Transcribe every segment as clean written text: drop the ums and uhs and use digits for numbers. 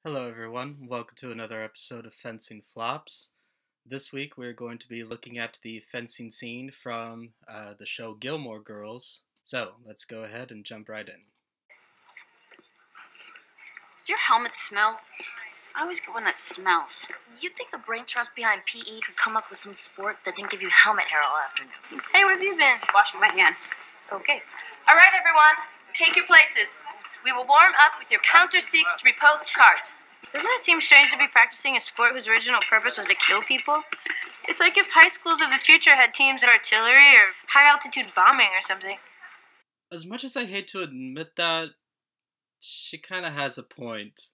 Hello, everyone. Welcome to another episode of Fencing Flops. This week, we're going to be looking at the fencing scene from the show Gilmore Girls. So, let's go ahead and jump right in. Does your helmet smell? I always get one that smells. You'd think the brain trust behind PE could come up with some sport that didn't give you helmet hair all afternoon. Hey, where have you been? Washing my hands. Okay. All right, everyone, take your places. We will warm up with your counter-6 repost cart. Doesn't it seem strange to be practicing a sport whose original purpose was to kill people? It's like if high schools of the future had teams of artillery or high-altitude bombing or something. As much as I hate to admit that, she kind of has a point.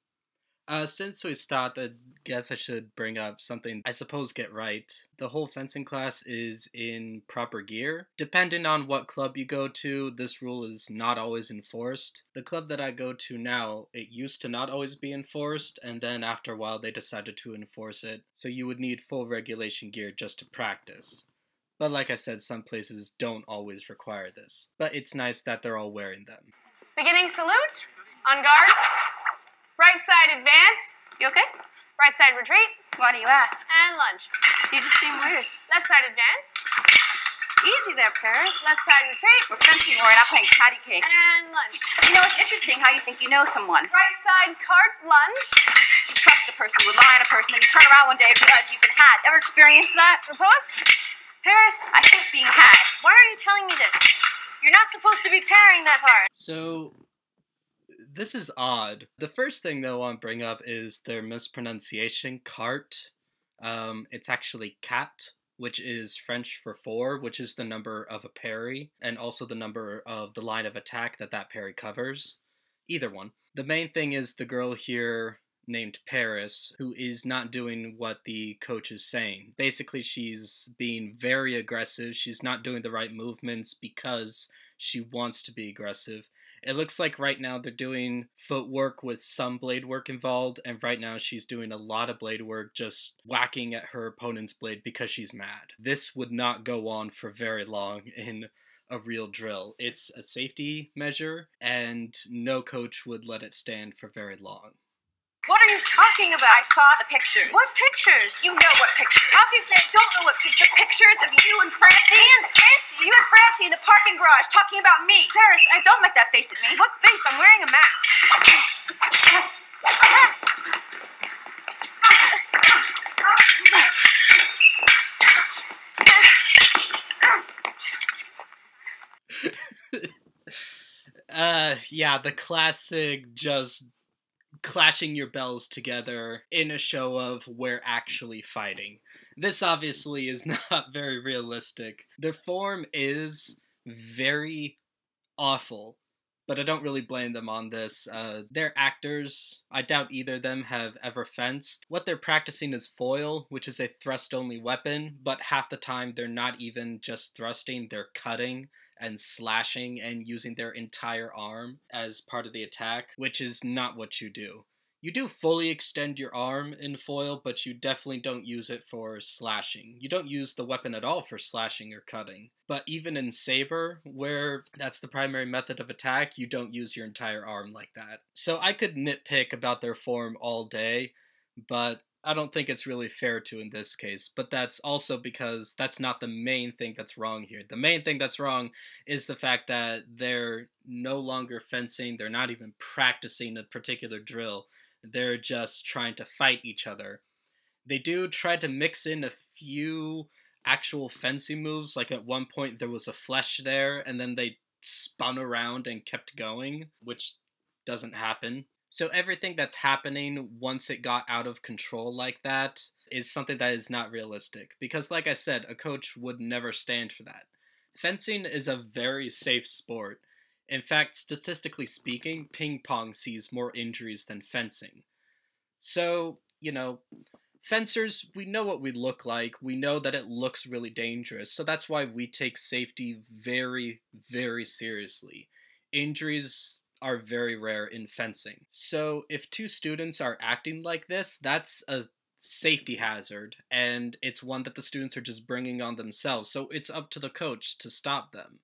Since we stopped, I guess I should bring up something I suppose get right. The whole fencing class is in proper gear. Depending on what club you go to, this rule is not always enforced. The club that I go to now, it used to not always be enforced, and then after a while they decided to enforce it, so you would need full regulation gear just to practice. But like I said, some places don't always require this. But it's nice that they're all wearing them. Beginning salute. On guard. Right side advance. You okay? Right side retreat. Why do you ask? And lunge. You just seem weird. Left side advance. Easy there, Paris. Left side retreat. We're fencing, we're not playing patty cake. And lunge. You know, it's interesting how you think you know someone. Right side cart lunge. You trust a person, you rely on a person, then you turn around one day and realize you've been had. Ever experienced that? Riposte. Paris, I hate being had. Why are you telling me this? You're not supposed to be parrying that hard. So, this is odd. The first thing that I want to bring up is their mispronunciation, cart. It's actually cat, which is French for 4, which is the number of a parry, and also the number of the line of attack that parry covers. Either one. The main thing is the girl here named Paris, who is not doing what the coach is saying. Basically, she's being very aggressive. She's not doing the right movements because she wants to be aggressive. It looks like right now they're doing footwork with some blade work involved, and right now she's doing a lot of blade work just whacking at her opponent's blade because she's mad. This would not go on for very long in a real drill. It's a safety measure, and no coach would let it stand for very long. What are you talking about? I saw the pictures. What pictures? You know what pictures. Obviously, I don't know what pictures. Pictures of you and Francie. You and Francie in the parking garage talking about me. Paris, don't make that face at me. What face? I'm wearing a mask. Yeah, the classic just clashing your bells together in a show of we're actually fighting. This obviously is not very realistic. Their form is very awful, but I don't really blame them on this. They're actors. I doubt either of them have ever fenced. What they're practicing is foil, which is a thrust-only weapon, but half the time they're not even just thrusting, they're cutting and slashing and using their entire arm as part of the attack, which is not what you do. You do fully extend your arm in foil, but you definitely don't use it for slashing. You don't use the weapon at all for slashing or cutting. But even in Saber, where that's the primary method of attack, you don't use your entire arm like that. So I could nitpick about their form all day, but I don't think it's really fair to in this case, but that's also because that's not the main thing that's wrong here. The main thing that's wrong is the fact that they're no longer fencing, they're not even practicing a particular drill, they're just trying to fight each other. They do try to mix in a few actual fencing moves, like at one point there was a flesh there, and then they spun around and kept going, which doesn't happen. So everything that's happening once it got out of control like that is something that is not realistic. Because like I said, a coach would never stand for that. Fencing is a very safe sport. In fact, statistically speaking, ping pong sees more injuries than fencing. So, fencers, we know what we look like. We know that it looks really dangerous. So that's why we take safety very, very seriously. Injuries are very rare in fencing. So if two students are acting like this, that's a safety hazard, and it's one that the students are just bringing on themselves. So it's up to the coach to stop them.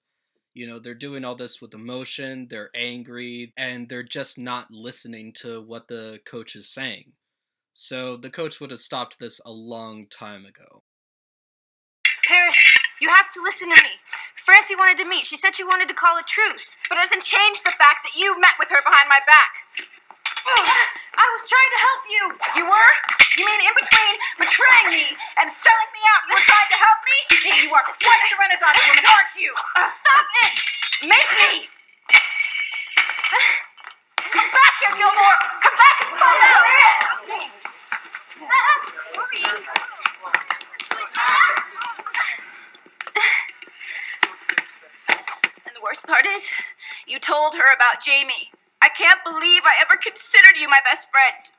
You know, they're doing all this with emotion, they're angry, and they're just not listening to what the coach is saying. So the coach would have stopped this a long time ago. Paris, you have to listen to me. Francie wanted to meet. She said she wanted to call a truce. But it doesn't change the fact that you met with her behind my back. I was trying to help you. You were? You mean in between betraying me and selling me out, you were trying to help me? You are quite the Renaissance woman, aren't you? Stop it! Make me! Come back here, Gilmore! Come back and find out! And the worst part is, you told her about Jamie. I can't believe I ever considered you my best friend.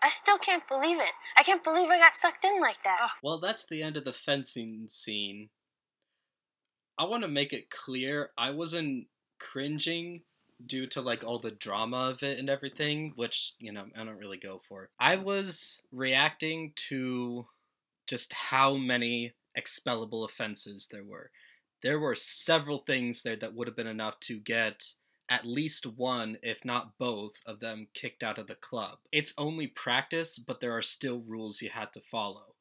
I still can't believe it. I can't believe I got sucked in like that. Well, that's the end of the fencing scene. I want to make it clear, I wasn't cringing due to like all the drama of it and everything, which, you know, I don't really go for. I was reacting to just how many expellable offenses there were. There were several things there that would have been enough to get at least one, if not both, of them kicked out of the club. It's only practice, but there are still rules you had to follow.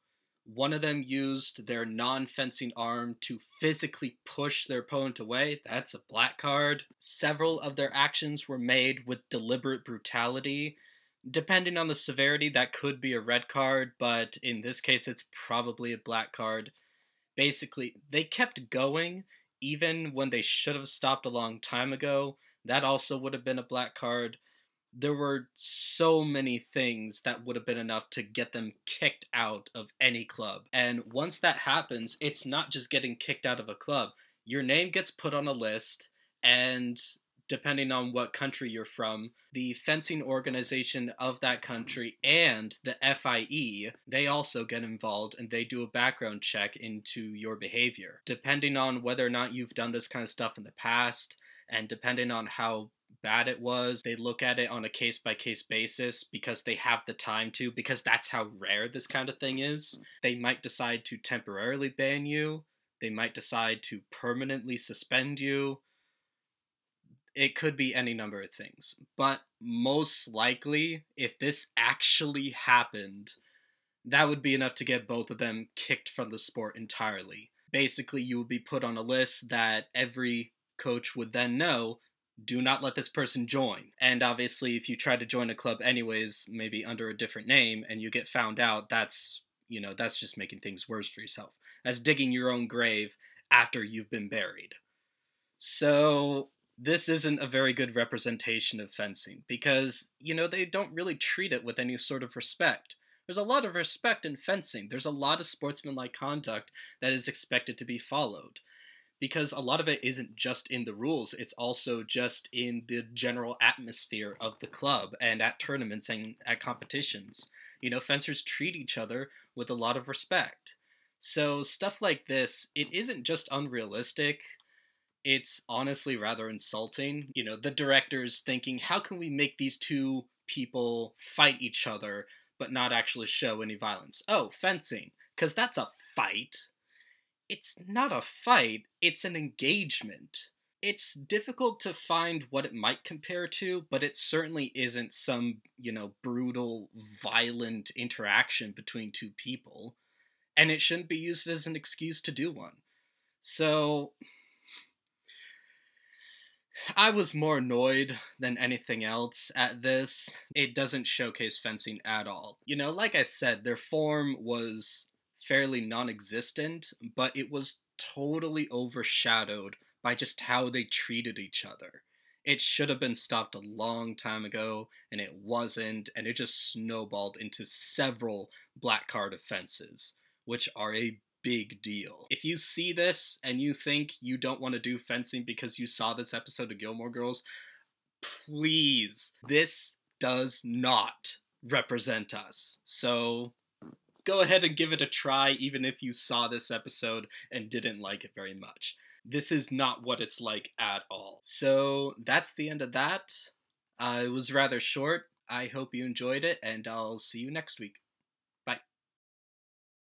One of them used their non-fencing arm to physically push their opponent away. That's a black card. Several of their actions were made with deliberate brutality. Depending on the severity, that could be a red card, but in this case, it's probably a black card. Basically, they kept going, even when they should have stopped a long time ago. That also would have been a black card. There were so many things that would have been enough to get them kicked out of any club. And once that happens, it's not just getting kicked out of a club. Your name gets put on a list, and depending on what country you're from, the fencing organization of that country and the FIE, they also get involved and they do a background check into your behavior. Depending on whether or not you've done this kind of stuff in the past, and depending on how bad it was, they look at it on a case-by-case basis because they have the time to, because that's how rare this kind of thing is. They might decide to temporarily ban you. They might decide to permanently suspend you. It could be any number of things. But most likely, if this actually happened, that would be enough to get both of them kicked from the sport entirely. Basically, you would be put on a list that every coach would then know, do not let this person join. And obviously, if you try to join a club anyways, maybe under a different name, and you get found out, that's just making things worse for yourself. That's digging your own grave after you've been buried. So this isn't a very good representation of fencing because, they don't really treat it with any sort of respect. There's a lot of respect in fencing. There's a lot of sportsmanlike conduct that is expected to be followed. Because a lot of it isn't just in the rules, it's also just in the general atmosphere of the club and at tournaments and at competitions. Fencers treat each other with a lot of respect. So stuff like this, it isn't just unrealistic, it's honestly rather insulting. The director's thinking, how can we make these two people fight each other but not actually show any violence? Oh, fencing, because that's a fight. It's not a fight, it's an engagement. It's difficult to find what it might compare to, but it certainly isn't some, brutal, violent interaction between two people. And it shouldn't be used as an excuse to do one. So I was more annoyed than anything else at this. It doesn't showcase fencing at all. Like I said, their form was fairly non-existent, but it was totally overshadowed by just how they treated each other. It should have been stopped a long time ago, and it wasn't, and it just snowballed into several black card offenses, which are a big deal. If you see this and you think you don't want to do fencing because you saw this episode of Gilmore Girls, please, this does not represent us. So go ahead and give it a try, even if you saw this episode and didn't like it very much. This is not what it's like at all. So that's the end of that. It was rather short. I hope you enjoyed it, and I'll see you next week.